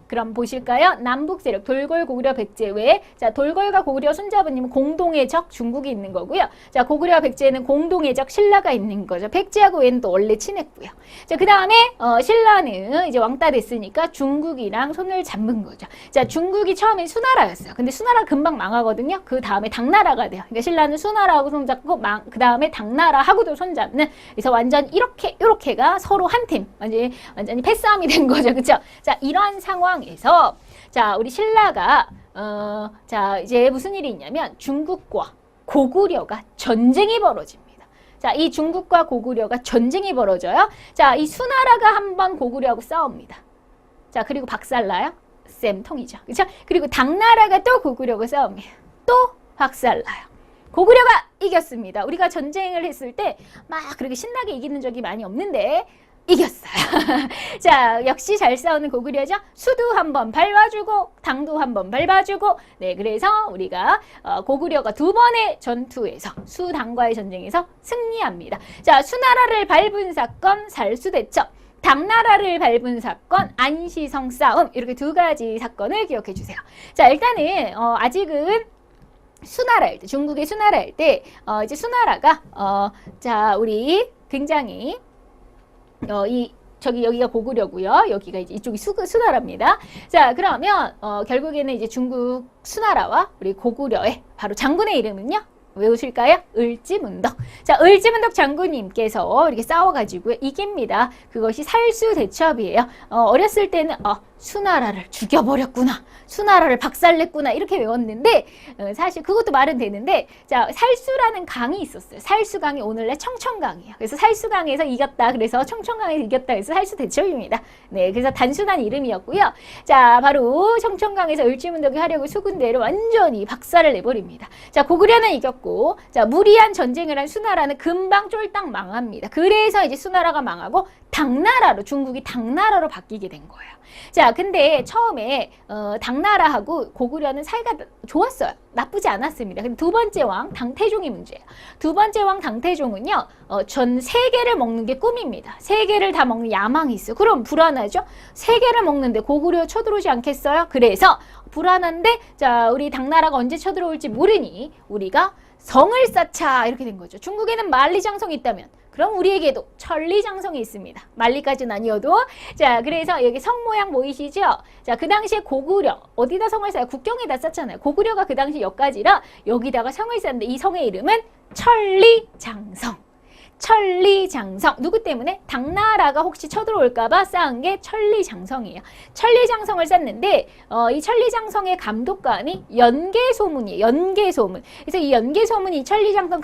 그럼 보실까요? 남북 세력, 돌궐, 고구려, 백제, 우회. 자, 돌궐과 고구려 손잡으님은 공동의 적 중국이 있는 거고요. 자, 고구려와 백제는 공동의 적 신라가 있는 거죠. 백제하고 우회는 또 원래 친했고요. 자, 그 다음에 신라는 이제 왕따 됐으니까 중국이랑 손을 잡는 거죠. 자, 중국이 처음엔 수나라였어요. 근데 수나라 금방 망하거든요. 그 다음에 당나라가 돼요. 그러니까 신라는 수나라하고 손잡고 그 다음에 당나라하고도 손잡는. 그래서 완전 이렇게가 서로 한 팀. 완전히 패싸움이 된 거죠. 그쵸? 자, 이러한 상황 에서 자 우리 신라가 자 이제 무슨 일이 있냐면 중국과 고구려가 전쟁이 벌어집니다. 자 이 중국과 고구려가 전쟁이 벌어져요. 자 이 수나라가 한번 고구려하고 싸웁니다. 자 그리고 박살나요. 쌤통이죠. 그렇죠? 그리고 당나라가 또 고구려하고 싸웁니다. 또 박살나요. 고구려가 이겼습니다. 우리가 전쟁을 했을 때 막 그렇게 신나게 이기는 적이 많이 없는데 이겼어요. 자, 역시 잘 싸우는 고구려죠. 수도 한번 밟아주고 당도 한번 밟아주고 네, 그래서 우리가 고구려가 두 번의 전투에서 수당과의 전쟁에서 승리합니다. 자, 수나라를 밟은 사건 살수대첩, 당나라를 밟은 사건 안시성 싸움 이렇게 두 가지 사건을 기억해 주세요. 자, 일단은 아직은 수나라일 때 중국의 수나라일 때 이제 수나라가 자, 우리 굉장히 여기가 고구려고요. 여기가 이제 이쪽이 수나라입니다. 자, 그러면 결국에는 이제 중국 수나라와 우리 고구려의 바로 장군의 이름은요. 외우실까요? 을지문덕. 자, 을지문덕 장군님께서 이렇게 싸워가지고 이깁니다. 그것이 살수대첩이에요. 어렸을 때는 수나라를 죽여버렸구나. 수나라를 박살냈구나. 이렇게 외웠는데 사실 그것도 말은 되는데 자, 살수라는 강이 있었어요. 살수강이 오늘날 청천강이에요. 그래서 살수강에서 이겼다. 그래서 청천강에서 이겼다. 그래서 살수대첩입니다. 네, 그래서 단순한 이름이었고요. 자, 바로 청천강에서 을지문덕이 하려고 수군대를 완전히 박살을 내버립니다. 자, 고구려는 이겼고 자, 무리한 전쟁을 한 수나라는 금방 쫄딱 망합니다. 그래서 이제 수나라가 망하고 당나라로 중국이 당나라로 바뀌게 된 거예요. 자, 근데 처음에 당나라하고 고구려는 사이가 좋았어요. 나쁘지 않았습니다. 근데 두 번째 왕 당태종이 문제예요. 두 번째 왕 당태종은요, 전 세계를 먹는 게 꿈입니다. 세계를 다 먹는 야망이 있어요. 그럼 불안하죠? 세계를 먹는데 고구려 쳐들어오지 않겠어요? 그래서 불안한데, 자, 우리 당나라가 언제 쳐들어올지 모르니 우리가 성을 쌓자 이렇게 된 거죠. 중국에는 만리장성이 있다면 그럼 우리에게도 천리장성이 있습니다. 만리까지는 아니어도. 자, 그래서 여기 성 모양 보이시죠? 자, 그 당시에 고구려 어디다 성을 쌓아요? 국경에다 쌓잖아요. 고구려가 그 당시 여기까지라 여기다가 성을 쌓는데 이 성의 이름은 천리장성. 천리장성. 누구 때문에? 당나라가 혹시 쳐들어올까봐 쌓은 게 천리장성이에요. 천리장성을 쌓는데 이 천리장성의 감독관이 연개소문이에요. 연개소문. 그래서 이 연개소문이 천리장성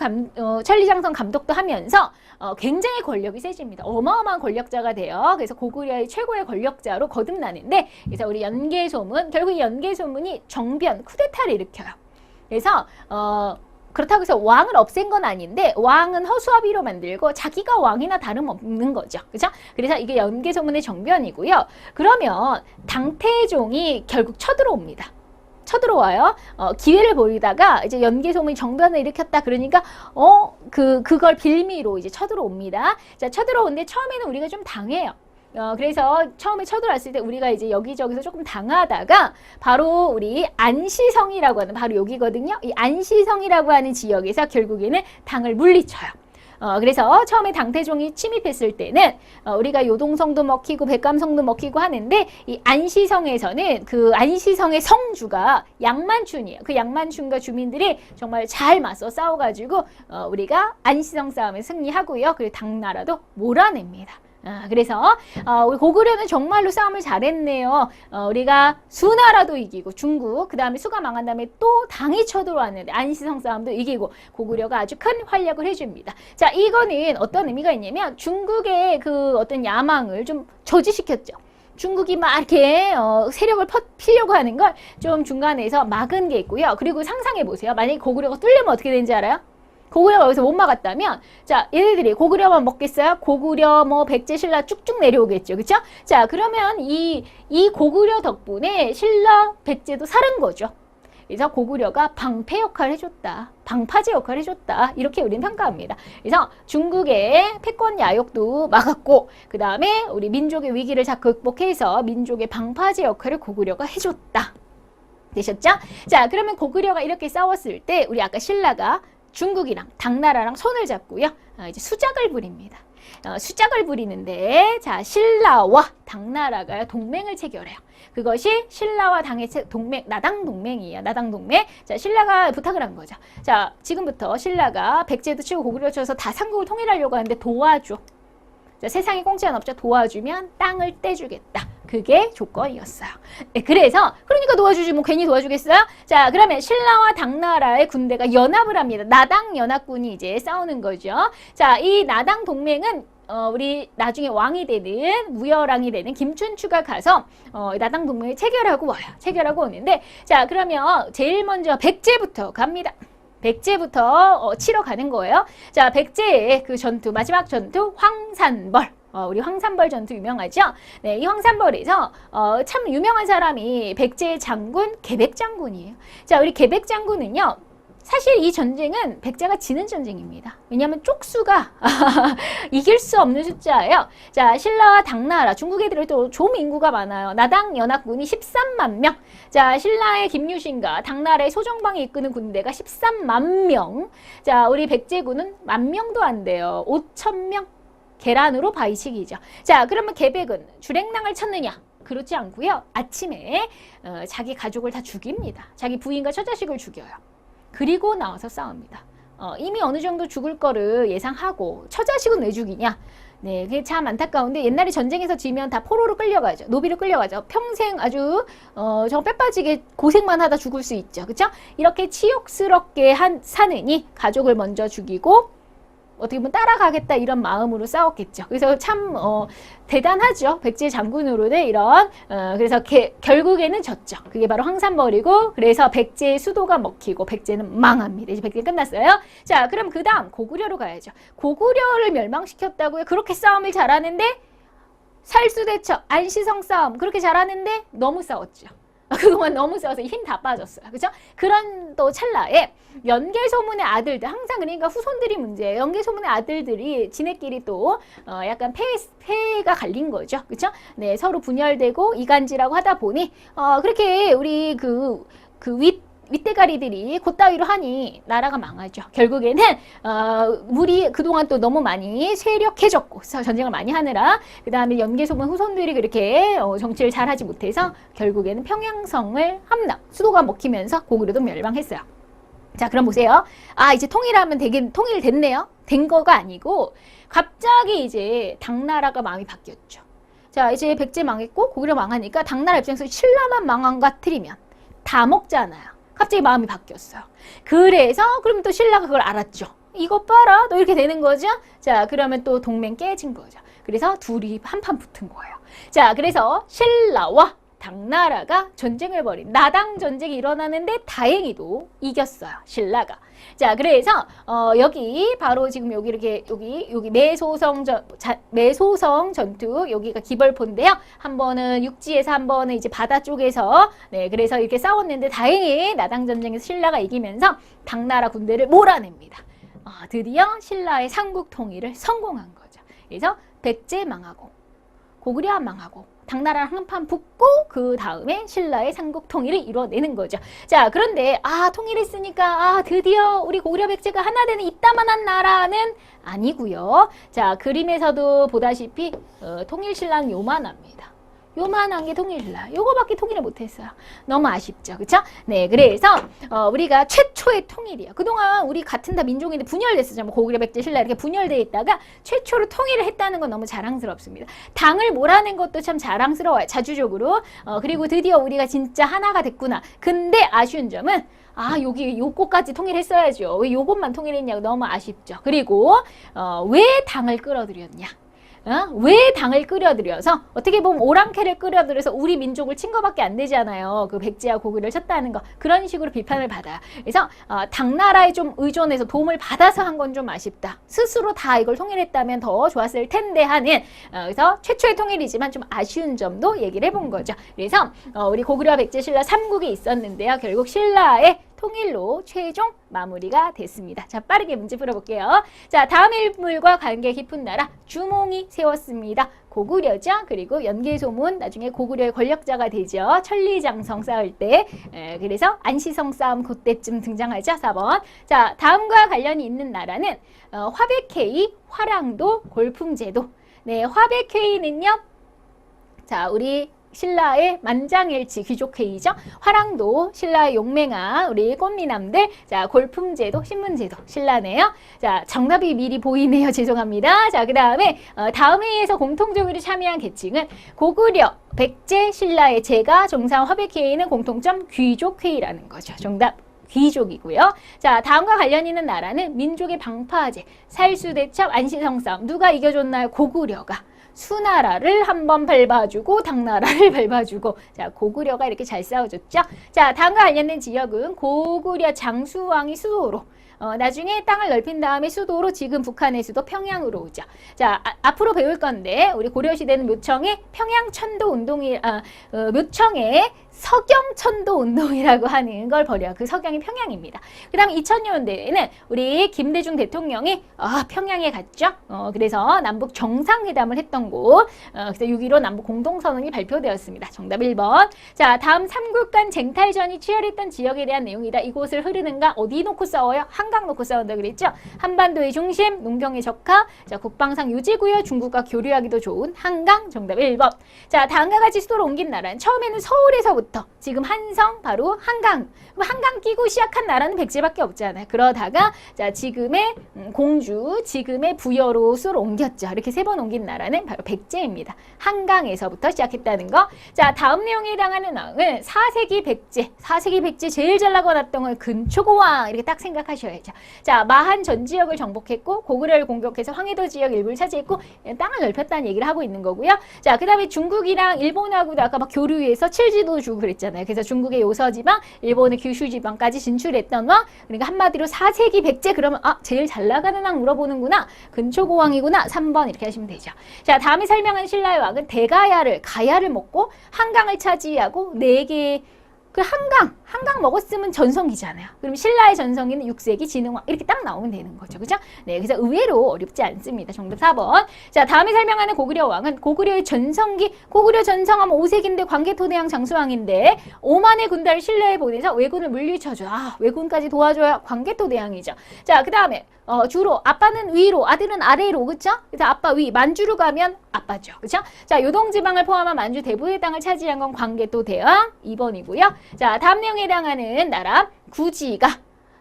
감독도 하면서 굉장히 권력이 세집니다. 어마어마한 권력자가 돼요. 그래서 고구려의 최고의 권력자로 거듭나는데 그래서 우리 연개소문, 결국 이 연개소문이 정변, 쿠데타를 일으켜요. 그래서 그렇다고 해서 왕을 없앤 건 아닌데 왕은 허수아비로 만들고 자기가 왕이나 다름없는 거죠. 그죠? 그래서 이게 연개소문의 정변이고요. 그러면 당태종이 결국 쳐들어옵니다. 쳐들어와요. 기회를 보이다가 이제 연개소문이 정변을 일으켰다 그러니까 그걸 빌미로 이제 쳐들어옵니다. 자, 쳐들어오는데 처음에는 우리가 좀 당해요. 그래서 처음에 쳐들어왔을 때 우리가 이제 여기저기서 조금 당하다가 바로 우리 안시성이라고 하는 바로 여기거든요. 이 안시성이라고 하는 지역에서 결국에는 당을 물리쳐요. 그래서 처음에 당태종이 침입했을 때는 우리가 요동성도 먹히고 백감성도 먹히고 하는데 이 안시성에서는 그 안시성의 성주가 양만춘이에요. 그 양만춘과 주민들이 정말 잘 맞서 싸워가지고 우리가 안시성 싸움에 승리하고요. 그리고 당나라도 몰아냅니다. 그래서 우리 고구려는 정말로 싸움을 잘했네요. 우리가 수나라도 이기고 중국, 그 다음에 수가 망한 다음에 또 당이 쳐들어왔는데 안시성 싸움도 이기고 고구려가 아주 큰 활약을 해줍니다. 자, 이거는 어떤 의미가 있냐면 중국의 그 어떤 야망을 좀 저지시켰죠. 중국이 막 이렇게 세력을 피려고 하는 걸 좀 중간에서 막은 게 있고요. 그리고 상상해 보세요. 만약에 고구려가 뚫리면 어떻게 되는지 알아요? 고구려가 여기서 못 막았다면, 자, 얘네들이 고구려만 먹겠어요? 고구려, 뭐, 백제, 신라 쭉쭉 내려오겠죠. 그쵸? 자, 그러면 이 고구려 덕분에 신라, 백제도 사는 거죠. 그래서 고구려가 방패 역할을 해줬다. 방파제 역할을 해줬다. 이렇게 우리는 평가합니다. 그래서 중국의 패권 야욕도 막았고, 그 다음에 우리 민족의 위기를 잘 극복해서 민족의 방파제 역할을 고구려가 해줬다. 되셨죠? 자, 그러면 고구려가 이렇게 싸웠을 때, 우리 아까 신라가 중국이랑 당나라랑 손을 잡고요. 이제 수작을 부립니다. 수작을 부리는데, 자, 신라와 당나라가 동맹을 체결해요. 그것이 신라와 당의 동맹, 나당 동맹이에요. 나당 동맹. 자, 신라가 부탁을 한 거죠. 자, 지금부터 신라가 백제도 치고 고구려 쳐서 다 삼국을 통일하려고 하는데 도와줘. 자, 세상에 공짜는 없죠. 도와주면 땅을 떼주겠다. 그게 조건이었어요. 네, 그러니까 도와주지 뭐 괜히 도와주겠어요? 자, 그러면 신라와 당나라의 군대가 연합을 합니다. 나당 연합군이 이제 싸우는 거죠. 자, 이 나당 동맹은 우리 나중에 왕이 되는 무열왕이 되는 김춘추가 가서 나당 동맹을 체결하고 와요. 체결하고 오는데, 자, 그러면 제일 먼저 백제부터 갑니다. 백제부터 치러 가는 거예요. 자, 백제의 그 전투, 마지막 전투 황산벌. 우리 황산벌 전투 유명하죠? 네, 이 황산벌에서 참 유명한 사람이 백제의 장군 계백장군이에요. 자, 우리 계백장군은요. 사실 이 전쟁은 백제가 지는 전쟁입니다. 왜냐하면 쪽수가 이길 수 없는 숫자예요. 자, 신라와 당나라, 중국 애들은 또 좀 인구가 많아요. 나당 연합군이 13만 명. 자, 신라의 김유신과 당나라의 소정방이 이끄는 군대가 13만 명. 자, 우리 백제군은 10,000명도 안 돼요. 5,000명. 계란으로 바위치기죠. 자, 그러면 계백은 주랭랑을 쳤느냐? 그렇지 않고요. 아침에 자기 가족을 다 죽입니다. 자기 부인과 처자식을 죽여요. 그리고 나와서 싸웁니다. 이미 어느 정도 죽을 거를 예상하고 처자식은 왜 죽이냐? 네, 그게 참 안타까운데 옛날에 전쟁에서 지면 다 포로로 끌려가죠. 노비로 끌려가죠. 평생 아주 정 빼빠지게 고생만 하다 죽을 수 있죠. 그렇죠? 이렇게 치욕스럽게 사느니 가족을 먼저 죽이고 어떻게 보면 따라가겠다 이런 마음으로 싸웠겠죠. 그래서 참 대단하죠. 백제 장군으로는 이런 그래서 결국에는 졌죠. 그게 바로 황산벌이고 그래서 백제의 수도가 먹히고 백제는 망합니다. 이제 백제 끝났어요. 자, 그럼 그 다음 고구려로 가야죠. 고구려를 멸망시켰다고요. 그렇게 싸움을 잘하는데 살수대첩, 안시성 싸움 그렇게 잘하는데 너무 싸웠죠. 그동안 너무 싸워서 힘 다 빠졌어요. 그죠? 그런 또 찰나에 연개소문의 아들들, 항상 그러니까 후손들이 문제예요. 연개소문의 아들들이 지네끼리 또 약간 폐가 갈린 거죠. 그죠? 네, 서로 분열되고 이간질하고 하다 보니 그렇게 우리 윗대가리들이 그따위로 하니 나라가 망하죠. 결국에는 물이 그동안 또 너무 많이 쇠력해졌고 전쟁을 많이 하느라 그 다음에 연개소문 후손들이 그렇게 정치를 잘하지 못해서 결국에는 평양성을 함락, 수도가 먹히면서 고구려도 멸망했어요. 자, 그럼 보세요. 이제 통일하면 통일됐네요. 된 거가 아니고 갑자기 이제 당나라가 마음이 바뀌었죠. 자, 이제 백제 망했고 고구려 망하니까 당나라 입장에서 신라만 망한 것 같으면 다 먹잖아요. 갑자기 마음이 바뀌었어요. 그래서 그럼 또 신라가 그걸 알았죠. 이것 봐라. 또 이렇게 되는 거죠. 자, 그러면 또 동맹 깨진 거죠. 그래서 둘이 한판 붙은 거예요. 자, 그래서 신라와 당나라가 전쟁을 벌인 나당 전쟁이 일어나는데 다행히도 이겼어요. 신라가. 자, 그래서 여기 바로 지금 여기 이렇게 여기 매소성 전투 여기가 기벌포인데요. 한 번은 육지에서 한 번은 이제 바다 쪽에서 네, 그래서 이렇게 싸웠는데 다행히 나당 전쟁에서 신라가 이기면서 당나라 군대를 몰아냅니다. 드디어 신라의 삼국 통일을 성공한 거죠. 그래서 백제 망하고 고구려 망하고 당나라랑 한판 붙고 그 다음에 신라의 삼국 통일을 이뤄내는 거죠. 자, 그런데 통일했으니까 드디어 우리 고구려 백제가 하나 되는 이따만한 나라는 아니고요. 자, 그림에서도 보다시피 통일신라는 요만합니다. 요만한 게 통일신라. 요거밖에 통일을 못했어요. 너무 아쉽죠. 그쵸? 네, 그래서 우리가 최초의 통일이에요. 그동안 우리 같은 다 민족인데 분열됐었죠. 뭐 고구려, 백제, 신라 이렇게 분열돼 있다가 최초로 통일을 했다는 건 너무 자랑스럽습니다. 당을 몰아낸 것도 참 자랑스러워요. 자주적으로. 그리고 드디어 우리가 진짜 하나가 됐구나. 근데 아쉬운 점은 여기 요거까지 통일했어야죠. 왜 요것만 통일했냐고 너무 아쉽죠. 그리고 왜 당을 끌어들였냐? 왜 당을 끌어들여서 어떻게 보면 오랑캐를 끌어들여서 우리 민족을 친 거밖에 안 되잖아요. 그 백제와 고구려를 쳤다는 거. 그런 식으로 비판을 받아요. 그래서 당나라에 좀 의존해서 도움을 받아서 한 건 좀 아쉽다. 스스로 다 이걸 통일했다면 더 좋았을 텐데 하는 그래서 최초의 통일이지만 좀 아쉬운 점도 얘기를 해본 거죠. 그래서 우리 고구려, 백제, 신라 삼국이 있었는데요. 결국 신라의 통일로 최종 마무리가 됐습니다. 자, 빠르게 문제 풀어볼게요. 자, 다음 인물과 관계 깊은 나라 주몽이 세웠습니다. 고구려죠. 그리고 연개소문 나중에 고구려의 권력자가 되죠. 천리장성 싸울 때. 그래서 안시성 싸움 그때쯤 등장하죠. 4번. 자, 다음과 관련이 있는 나라는 화백회의, 화랑도, 골품제도. 네, 화백회의는요. 자, 우리 신라의 만장일치 귀족회의죠. 화랑도, 신라의 용맹한 우리 꽃미남들. 자, 골품제도, 신문제도 신라네요. 자, 정답이 미리 보이네요. 죄송합니다. 자, 그 다음에 다음 회의에서 공통적으로 참여한 계층은 고구려, 백제, 신라의 제가 정상 화백회의는 공통점 귀족회의라는 거죠. 정답. 귀족이고요. 자, 다음과 관련 있는 나라는 민족의 방파제, 살수대첩, 안시성 싸움. 누가 이겨줬나요? 고구려가. 수나라를 한번 밟아주고 당나라를 밟아주고 자, 고구려가 이렇게 잘 싸워줬죠. 자, 다음과 관련된 지역은 고구려 장수왕이 수도로 나중에 땅을 넓힌 다음에 수도로 지금 북한의 수도 평양으로 오죠. 자, 앞으로 배울 건데 우리 고려시대는 묘청의 평양천도 운동이 묘청의 서경천도 운동이라고 하는 걸 벌여요. 그 서경이 평양입니다. 그 다음에 2000년대에는 우리 김대중 대통령이 평양에 갔죠. 그래서 남북 정상회담을 했던 곳. 그래서 6.15 남북 공동선언이 발표되었습니다. 정답 1번. 자, 다음 삼국 간 쟁탈전이 치열했던 지역에 대한 내용이다. 이곳을 흐르는가? 어디 놓고 싸워요? 한강 놓고 싸운다 그랬죠. 한반도의 중심, 농경의 적화, 자, 국방상 유지구요, 중국과 교류하기도 좋은 한강. 정답 1번. 자, 다음과 같이 수도로 옮긴 나라는 처음에는 서울에서부터 지금 한성 바로 한강. 그럼 한강 끼고 시작한 나라는 백제밖에 없잖아요. 그러다가 자, 지금의 공주, 지금의 부여로 수도로 옮겼죠. 이렇게 3번 옮긴 나라는 바로 백제입니다. 한강에서부터 시작했다는 거. 자, 다음 내용에 해당하는 나라는 4세기 백제. 4세기 백제 제일 잘 나타났던 건 근초고왕. 이렇게 딱 생각하셔야죠. 자, 마한 전 지역을 정복했고 고구려를 공격해서 황해도 지역 일부를 차지했고 땅을 넓혔다는 얘기를 하고 있는 거고요. 자, 그 다음에 중국이랑 일본하고도 아까 막 교류해서 칠지도 주고 그랬잖아요. 그래서 중국의 요서지방, 일본의 규슈지방까지 진출했던 왕. 그러니까 한마디로 4세기 백제 그러면 제일 잘 나가는 왕 물어보는구나. 근초고왕이구나. 3번 이렇게 하시면 되죠. 자, 다음에 설명한 신라의 왕은 가야를 먹고 한강을 차지하고 4개 그 한강 먹었으면 전성기잖아요. 그럼 신라의 전성기는 6세기 진흥왕 이렇게 딱 나오면 되는 거죠. 그죠? 네, 그래서 의외로 어렵지 않습니다. 정답 4번. 자, 다음에 설명하는 고구려 왕은 고구려의 전성기, 고구려 전성하면 5세기인데 광개토대왕 장수왕인데 5만의 군대를 신라에 보내서 왜군을 물리쳐줘. 왜군까지 도와줘야 광개토대왕이죠. 자, 그 다음에 주로 아빠는 위로, 아들은 아래로, 그쵸? 그래서 아빠 위, 만주로 가면 아빠죠. 그쵸? 자, 요동지방을 포함한 만주 대부의 땅을 차지한 건 광개토대왕 2번이고요. 자, 다음 내용에 해당하는 나라 구지가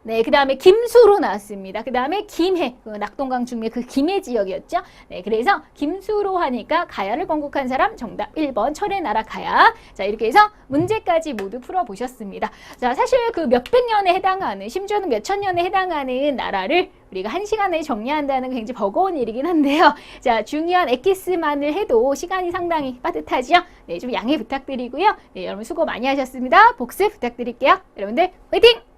네, 그 다음에 김수로 나왔습니다. 그 다음에 김해, 낙동강 중에 그 김해 지역이었죠. 네, 그래서 김수로 하니까 가야를 건국한 사람 정답 1번 철의 나라 가야. 자, 이렇게 해서 문제까지 모두 풀어보셨습니다. 자, 사실 그 몇백 년에 해당하는, 심지어는 몇천 년에 해당하는 나라를 우리가 1시간에 정리한다는 게 굉장히 버거운 일이긴 한데요. 자, 중요한 엑기스만을 해도 시간이 상당히 빠듯하죠. 네, 좀 양해 부탁드리고요. 네, 여러분 수고 많이 하셨습니다. 복습 부탁드릴게요. 여러분들 화이팅!